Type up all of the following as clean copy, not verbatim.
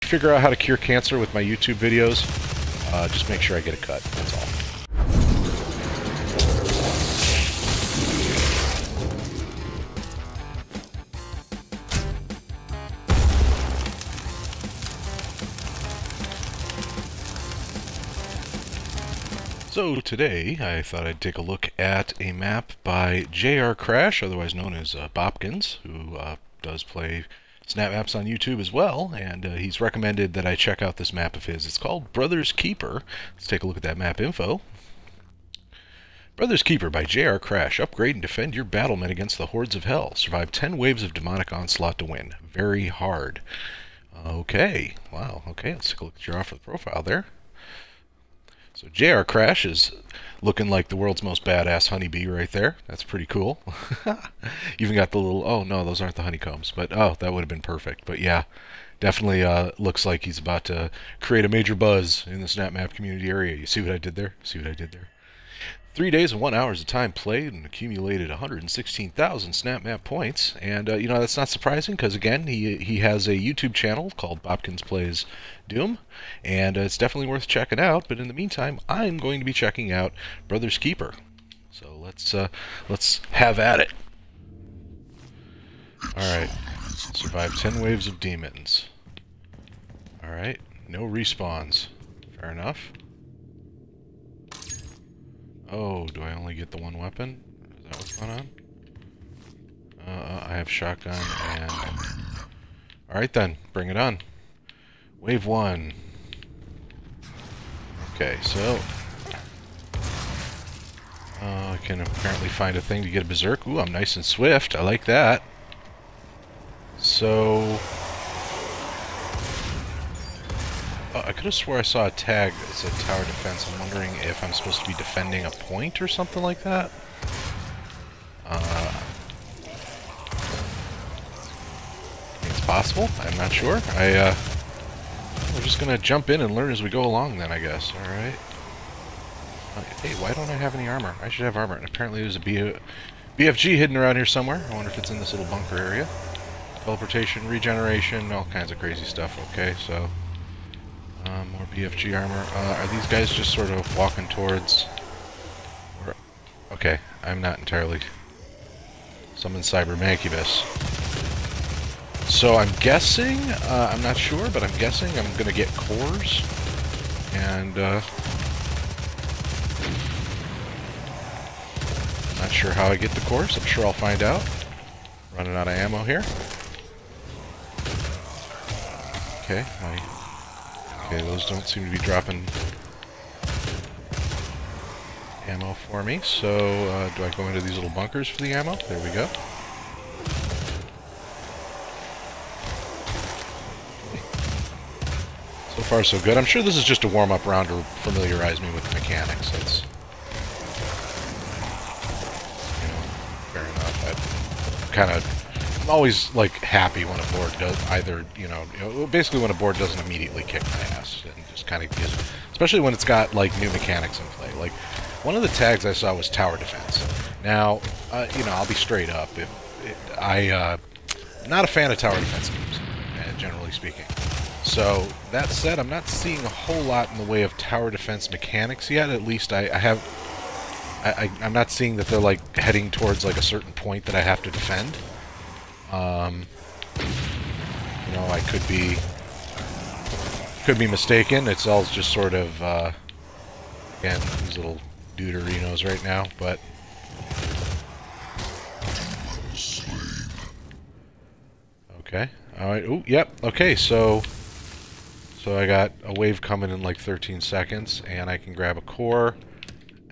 figure out how to cure cancer with my YouTube videos. Just make sure I get a cut, that's all. So today, I thought I'd take a look at a map by JRcrash, otherwise known as Bopkins, who does play SNAPMAPS on YouTube as well, and he's recommended that I check out this map of his. It's called Brother's Keeper. Let's take a look at that map info. Brother's Keeper by JRcrash. Upgrade and defend your battlement against the hordes of hell. Survive 10 waves of demonic onslaught to win. Very hard. Okay, wow, okay, let's take a look at your offer profile there. So JRcrash is looking like the world's most badass honeybee right there. That's pretty cool. Even got the little, oh no, those aren't the honeycombs, but oh, that would have been perfect. But yeah, definitely looks like he's about to create a major buzz in the SnapMap community area. You see what I did there? See what I did there? 3 days and 1 hour of time played and accumulated 116,000 SnapMap points. And, you know, that's not surprising because, again, he has a YouTube channel called Bopkins Plays Doom. And it's definitely worth checking out. But in the meantime, I'm going to be checking out Brother's Keeper. So let's have at it. Alright. Survive 10 waves of demons. Alright. No respawns. Fair enough. Oh, do I only get the one weapon? Is that what's going on? I have shotgun and... Alright then, bring it on. Wave 1. Okay, so... I can apparently find a thing to get a berserk. Ooh, I'm nice and swift. I like that. So... I could have swore I saw a tag that said tower defense. I'm wondering if I'm supposed to be defending a point or something like that. It's possible. I'm not sure. We're just gonna jump in and learn as we go along then, I guess. Alright. Hey, why don't I have any armor? I should have armor. And apparently there's a BFG hidden around here somewhere. I wonder if it's in this little bunker area. Teleportation, regeneration, all kinds of crazy stuff. Okay, so... more BFG armor. Are these guys just sort of walking towards... Okay, I'm not entirely... Summon Cyber Mancubus. So I'm guessing, I'm not sure, but I'm guessing I'm gonna get cores. And, not sure how I get the cores. I'm sure I'll find out. Running out of ammo here. Okay, okay, those don't seem to be dropping ammo for me, so do I go into these little bunkers for the ammo? There we go. So far so good. I'm sure this is just a warm-up round to familiarize me with the mechanics. That's, you know, fair enough. I'm always, like, happy when a board does either, you know, basically when a board doesn't immediately kick my ass, and just kind of gives, especially when it's got, like, new mechanics in play. Like, one of the tags I saw was tower defense. Now, you know, I'll be straight up. I'm not a fan of tower defense games, generally speaking. So, that said, I'm not seeing a whole lot in the way of tower defense mechanics yet. At least I'm not seeing that they're, like, heading towards, like, a certain point that I have to defend. You know, I could be mistaken. It's all just sort of, again, these little deuterinos right now, but... Okay. Alright. Ooh, yep. Okay, so I got a wave coming in like 13 seconds, and I can grab a core,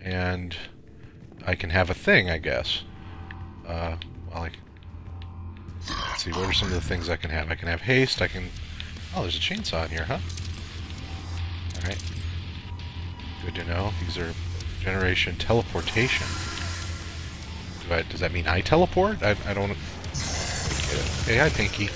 and I can have a thing, I guess. Well, let's see, what are some of the things I can have? I can have haste, I can... Oh, there's a chainsaw in here, huh? Alright. Good to know. These are generation teleportation. Does that mean I teleport? I don't... Hey, hi, Pinky.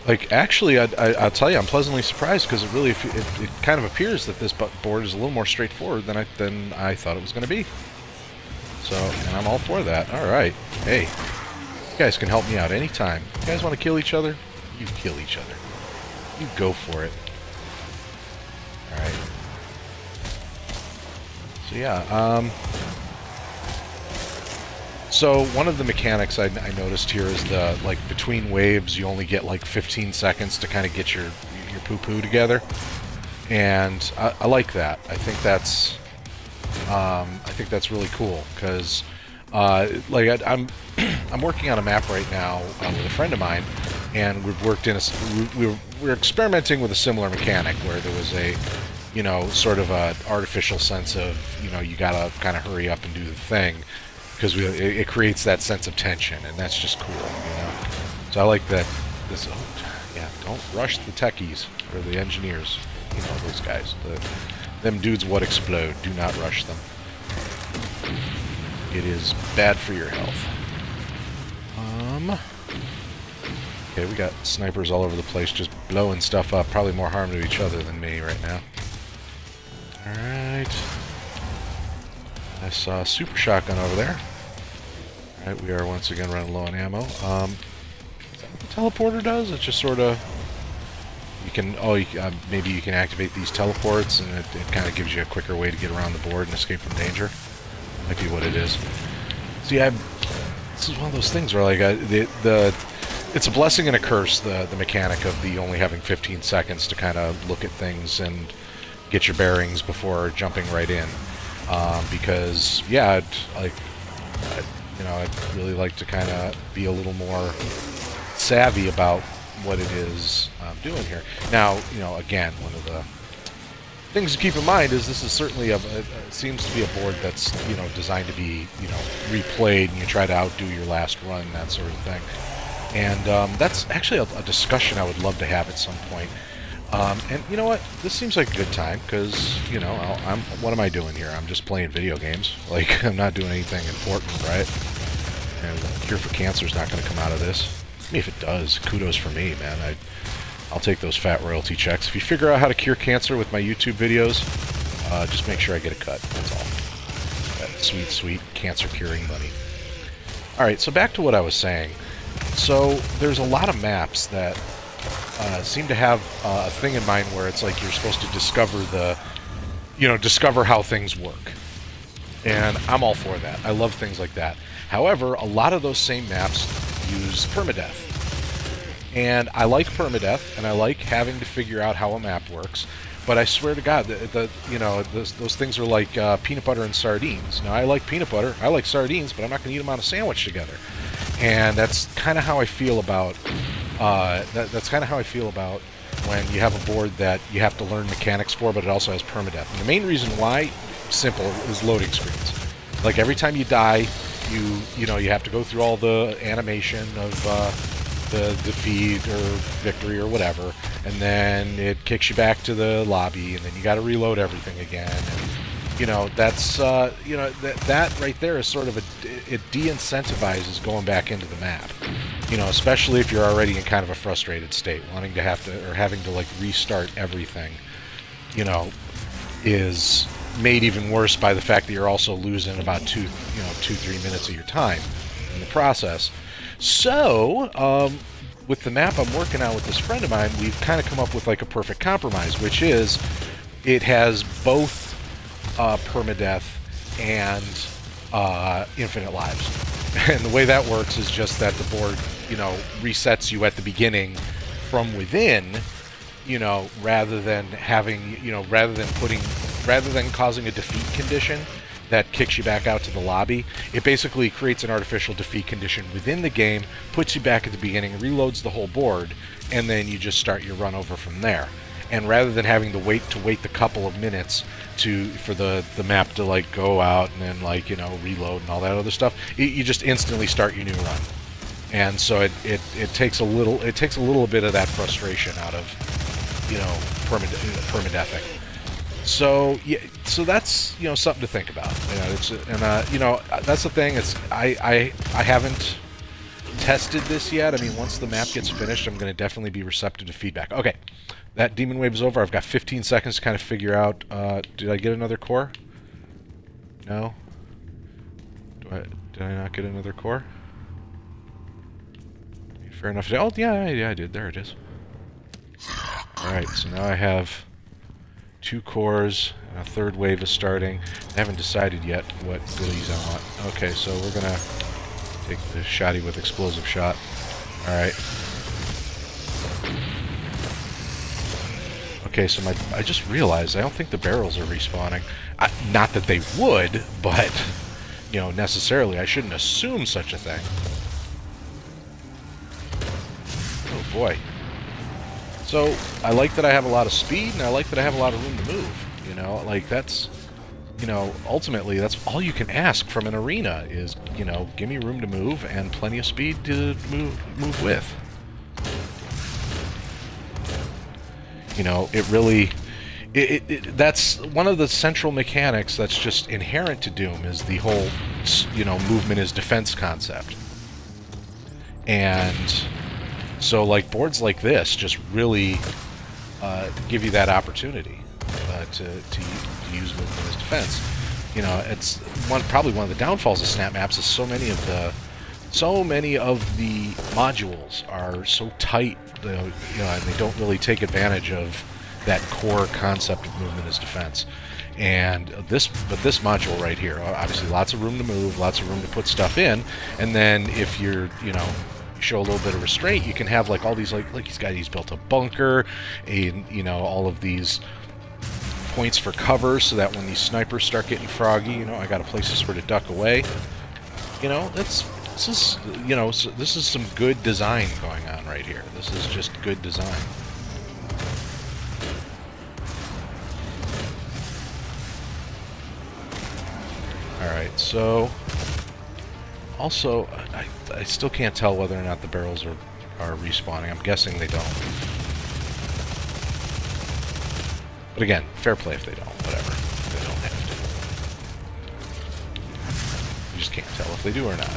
Like, actually, I'll tell you, I'm pleasantly surprised because it kind of appears that this board is a little more straightforward than I thought it was going to be. So, and I'm all for that. Alright. Hey, you guys can help me out anytime. You guys want to kill each other? You kill each other. You go for it. Alright. So yeah, so one of the mechanics I noticed here is the, like, between waves you only get like 15 seconds to kind of get your poo-poo together. And I like that. I think that's really cool, because like I'm working on a map right now with a friend of mine, and we've worked in we're experimenting with a similar mechanic where there was a, you know, sort of a artificial sense of, you know, you gotta kind of hurry up and do the thing, because it creates that sense of tension, and that's just cool, you know. So I like that. This, oh, yeah, don't rush the techies or the engineers, you know, those guys. Them dudes would explode. Do not rush them. It is bad for your health. Okay, we got snipers all over the place just blowing stuff up. Probably more harm to each other than me right now. Alright. I saw a super shotgun over there. Alright, we are once again running low on ammo. Is that what the teleporter does? It just sort of... You can... Oh, maybe you can activate these teleports, and it kind of gives you a quicker way to get around the board and escape from danger. Might be what it is. See, this is one of those things where, like, it's a blessing and a curse, the mechanic of the only having 15 seconds to kind of look at things and get your bearings before jumping right in. Because, yeah, you know, I'd really like to kind of be a little more savvy about what it is I'm doing here. Now, you know, again, one of the things to keep in mind is this is certainly seems to be a board that's, you know, designed to be, you know, replayed, and you try to outdo your last run, that sort of thing. And that's actually a discussion I would love to have at some point. And you know what? This seems like a good time, because, you know, what am I doing here? I'm just playing video games. Like, I'm not doing anything important, right? And the cure for cancer is not going to come out of this. I mean, if it does, kudos for me, man. I'll take those fat royalty checks. If you figure out how to cure cancer with my YouTube videos, just make sure I get a cut. That's all. That sweet, sweet cancer curing money. Alright, so back to what I was saying. So, there's a lot of maps that seem to have a thing in mind where it's like you're supposed to discover how things work. And I'm all for that. I love things like that. However, a lot of those same maps use permadeath. And I like permadeath, and I like having to figure out how a map works, but I swear to God, those things are like peanut butter and sardines. Now, I like peanut butter, I like sardines, but I'm not going to eat them on a sandwich together. And that's kind of how I feel about that's kind of how I feel about when you have a board that you have to learn mechanics for, but it also has permadeath. And the main reason why, simple, is loading screens. Like, every time you die, you have to go through all the animation of the defeat or victory or whatever, and then it kicks you back to the lobby, and then you got to reload everything again. And, you know, that's that right there is sort of it de-incentivizes going back into the map. You know, especially if you're already in kind of a frustrated state, wanting to having to like restart everything. You know, is made even worse by the fact that you're also losing about 2-3 minutes of your time in the process. So, with the map I'm working on with this friend of mine, we've kind of come up with like a perfect compromise, which is it has both permadeath and infinite lives. And the way that works is just that the board, you know, resets you at the beginning from within, you know, rather than having, you know, rather than causing a defeat condition that kicks you back out to the lobby. It basically creates an artificial defeat condition within the game, puts you back at the beginning, reloads the whole board, and then you just start your run over from there. And rather than having to wait the couple of minutes for the map to like go out and then like, you know, reload and all that other stuff, you just instantly start your new run. And so it takes a little bit of that frustration out of, you know, permadeathing. So yeah, so that's, you know, something to think about. You know, you know, that's the thing. I haven't tested this yet. I mean, once the map gets finished, I'm going to definitely be receptive to feedback. Okay, that demon wave is over. I've got 15 seconds to kind of figure out. Did I get another core? No. Did I not get another core? Fair enough. Oh, yeah, I did. There it is. Alright, so now I have 2 cores, and a third wave is starting. I haven't decided yet what goodies I want. Okay, so we're gonna take the shotty with explosive shot. Alright. Okay, so I just realized I don't think the barrels are respawning. Not that they would, but, you know, necessarily I shouldn't assume such a thing. Oh boy. So, I like that I have a lot of speed, and I like that I have a lot of room to move. You know, like, that's, you know, ultimately, that's all you can ask from an arena is, you know, give me room to move and plenty of speed to move with. You know, it really... that's one of the central mechanics that's just inherent to Doom, is the whole, you know, movement is defense concept. And so, like, boards like this just really give you that opportunity to use movement as defense. You know, it's probably one of the downfalls of SNAPMAPS is so many of the modules are so tight, you know, and they don't really take advantage of that core concept of movement as defense. And this module right here, obviously lots of room to move, lots of room to put stuff in, and then if you're, you know, show a little bit of restraint, you can have like all these, like he's built a bunker, and, you know, all of these points for cover so that when these snipers start getting froggy, you know, I got a place to sort of duck away. You know, this is, you know, this is some good design going on right here. This is just good design. Alright, so also I still can't tell whether or not the barrels are respawning. I'm guessing they don't. But again, fair play if they don't. Whatever. They don't have to. You just can't tell if they do or not.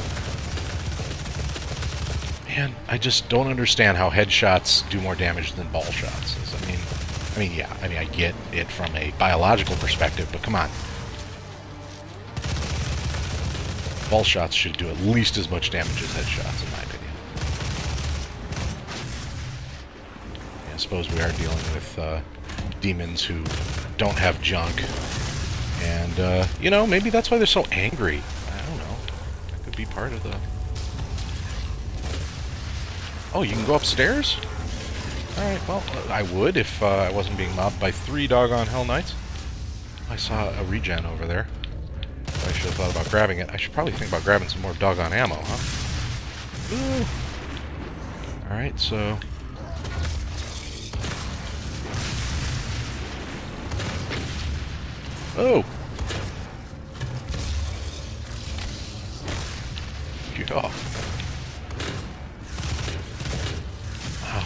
Man, I just don't understand how headshots do more damage than ball shots. I mean, yeah. I mean, I get it from a biological perspective, but come on. Ball shots should do at least as much damage as headshots, in my opinion. Yeah, I suppose we are dealing with demons who don't have junk. And, you know, maybe that's why they're so angry. I don't know. That could be part of the... Oh, you can go upstairs? Alright, well, I would if I wasn't being mobbed by 3 doggone Hell Knights. I saw a regen over there. I should have thought about grabbing it. I should probably think about grabbing some more doggone ammo, huh? Ooh. Alright, so... Oh! Get off. Wow.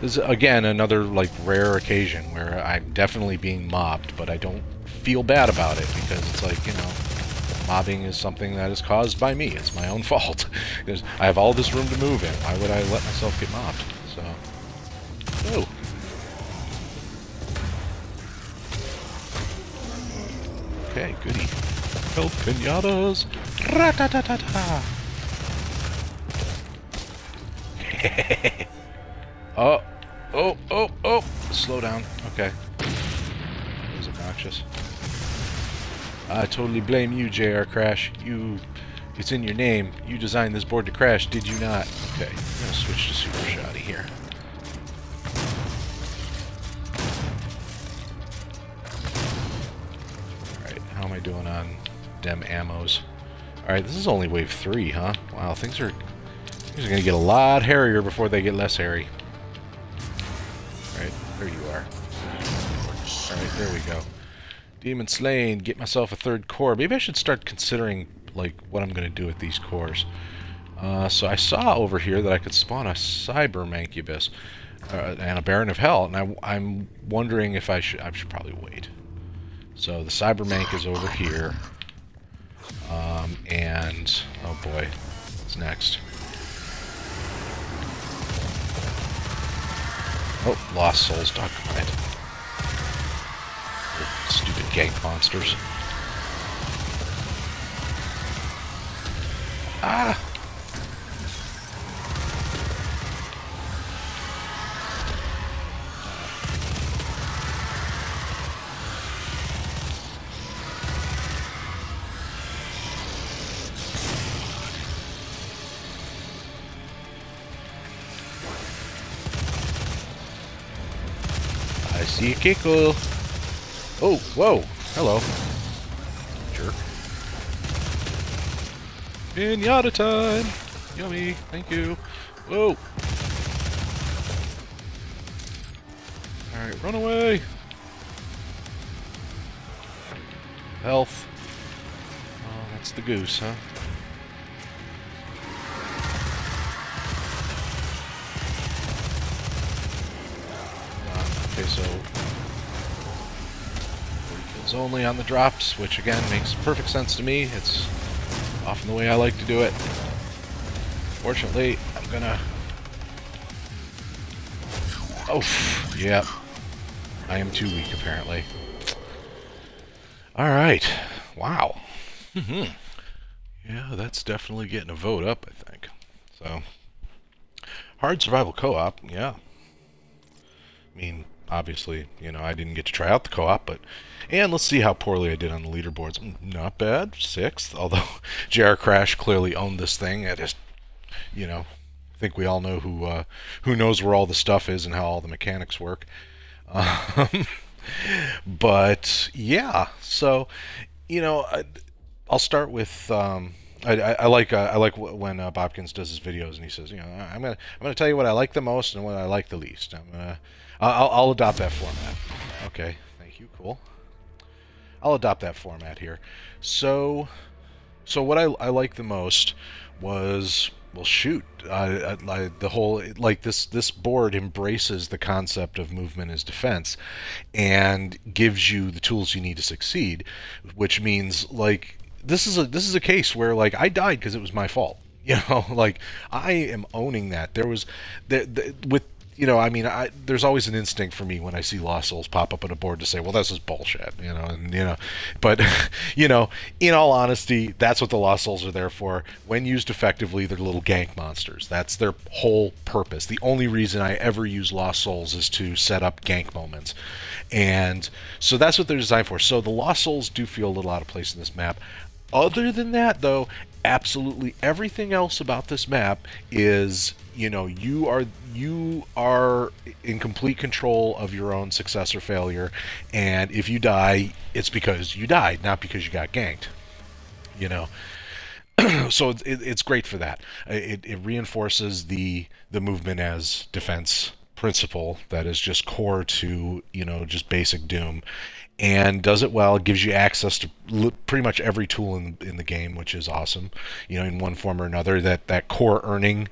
This is, again, another, like, rare occasion where I'm definitely being mobbed, but I don't feel bad about it, because it's like, you know, mobbing is something that is caused by me. It's my own fault. Because I have all this room to move in. Why would I let myself get mobbed? So... Oh! Okay, goody. Help pinatas! Ra-ta-ta-ta-ta! Oh! Oh! Oh! Oh! Slow down. Okay. That was obnoxious. I totally blame you, JRcrash. It's in your name. You designed this board to crash, did you not? Okay, I'm gonna switch to Super Shotty here. Alright, how am I doing on dem ammos? Alright, this is only wave 3, huh? Wow, things are gonna get a lot hairier before they get less hairy. Alright, there you are. Alright, there we go. Demon slain, get myself a 3rd core. Maybe I should start considering, like, what I'm going to do with these cores. So I saw over here that I could spawn a Cyber Mancubus and a Baron of Hell, and I'm wondering if I should probably wait. So the Cyber Manc is over here. And, oh boy, what's next? Oh, Lost Souls, doggone it. Stupid gank monsters. Ah! I see a Kiko. Oh, whoa. Hello. Jerk. Pinata time! Yummy. Thank you. Whoa. Alright, run away. Health. Oh, that's the goose, huh? Okay, so it's only on the drops, which again makes perfect sense to me. It's often the way I like to do it. Fortunately, I'm gonna... Oh, yeah. I am too weak, apparently. Alright. Wow. Yeah, that's definitely getting a vote up, I think. So, hard survival co-op, yeah. I mean, obviously, you know, I didn't get to try out the co-op, but... And let's see how poorly I did on the leaderboards. Not bad, 6th, although JRcrash clearly owned this thing. I just, you know, I think we all know who knows where all the stuff is and how all the mechanics work. But, yeah, so, you know, I'll start with... I like when Bobkins does his videos and he says, you know, I'm gonna tell you what I like the most and what I like the least. I'll adopt that format. Okay, thank you, cool. I'll adopt that format here. So what I like the most was, well, shoot, the whole, like, this board embraces the concept of movement as defense and gives you the tools you need to succeed, which means, like, this is a case where, like, I died because it was my fault. You know, like, I am owning that. There was with, you know, I mean, there's always an instinct for me when I see Lost Souls pop up on a board to say, well, this is bullshit, you know, and, you know, but, you know, in all honesty, that's what the Lost Souls are there for. When used effectively, they're little gank monsters. That's their whole purpose. The only reason I ever use Lost Souls is to set up gank moments. And so that's what they're designed for. So the Lost Souls do feel a little out of place in this map. Other than that, though, absolutely everything else about this map is, you know, you are in complete control of your own success or failure, and if you die, it's because you died, not because you got ganked. You know, so it's great for that. It reinforces the movement as defense principle that is just core to, you know, just basic Doom, and does it well. It gives you access to pretty much every tool in the game, which is awesome, you know, in one form or another. That core earning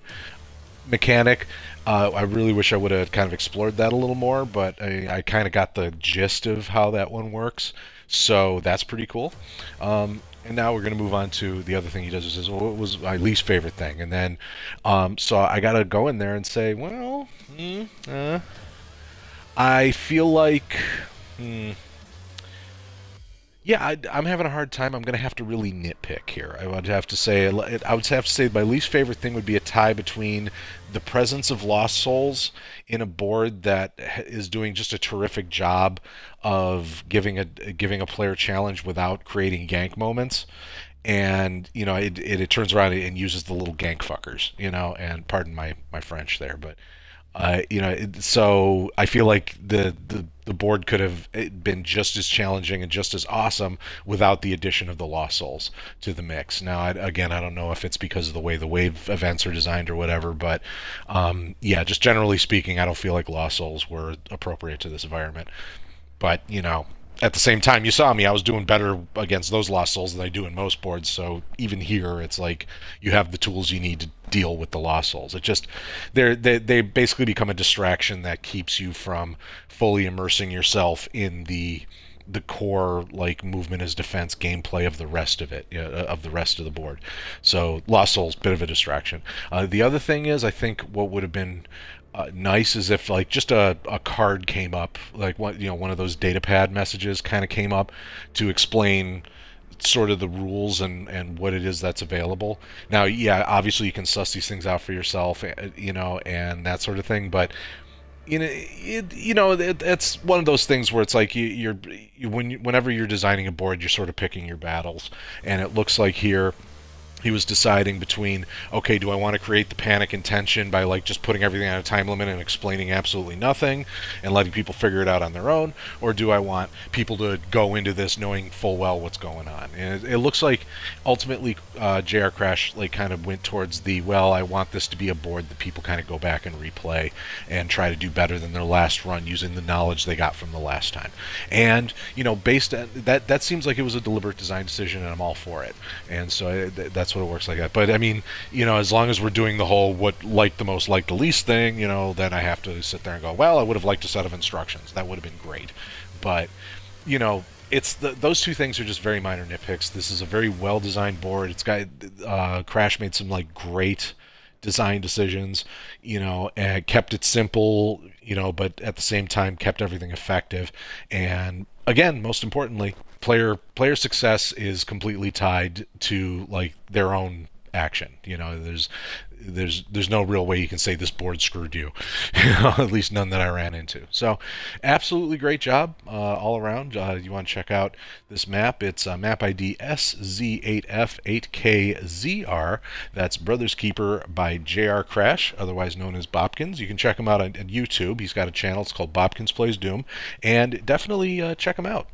mechanic, I really wish I would have kind of explored that a little more, but I kind of got the gist of how that one works, so that's pretty cool. And now we're going to move on to the other thing he does, is says, well, what was my least favorite thing? And then, so I got to go in there and say, well, I feel like, yeah, I'm having a hard time. I'm going to have to really nitpick here. I would have to say my least favorite thing would be a tie between the presence of Lost Souls in a board that is doing just a terrific job of giving a player challenge without creating gank moments, and, you know, it turns around and uses the little gank fuckers, you know, and pardon my French there, but you know, so I feel like the board could have been just as challenging and just as awesome without the addition of the Lost Souls to the mix. Now, again, I don't know if it's because of the way the wave events are designed or whatever, but yeah, just generally speaking, I don't feel like Lost Souls were appropriate to this environment. But, you know, at the same time, you saw me, I was doing better against those Lost Souls than I do in most boards, so even here, it's like you have the tools you need to deal with the Lost Souls. It just, they basically become a distraction that keeps you from fully immersing yourself in the core, like, movement as defense gameplay of the rest of it, of the rest of the board. So Lost Souls, bit of a distraction. The other thing is, I think what would have been nice is if, like, just a card came up, like, one of those data pad messages kind of came up to explain sort of the rules and what it is that's available. Now, yeah, obviously you can suss these things out for yourself, and that sort of thing, but it's one of those things where it's like whenever you're designing a board, you're sort of picking your battles, and it looks like here he was deciding between, okay, do I want to create the panic and tension by like just putting everything on a time limit and explaining absolutely nothing and letting people figure it out on their own, or do I want people to go into this knowing full well what's going on? And it looks like ultimately JRcrash like kind of went towards the, well, I want this to be a board that people kind of go back and replay and try to do better than their last run using the knowledge they got from the last time. And based on that seems like it was a deliberate design decision, and I'm all for it. And so that's what it works like that. But I mean, as long as we're doing the whole what like the most, like the least thing, then I have to sit there and go, well, I would have liked a set of instructions. That would have been great. But it's those two things are just very minor nitpicks. This is a very well designed board. It's got Crash made some like great design decisions, and kept it simple, but at the same time kept everything effective. And again, most importantly, player success is completely tied to like their own action. There's no real way you can say this board screwed you. At least none that I ran into. So absolutely great job all around. You want to check out this map. It's map ID SZ8F8KZR. That's Brothers Keeper by JRcrash, otherwise known as Bopkins. You can check him out on YouTube. He's got a channel. It's called Bopkins Plays Doom, and definitely check him out.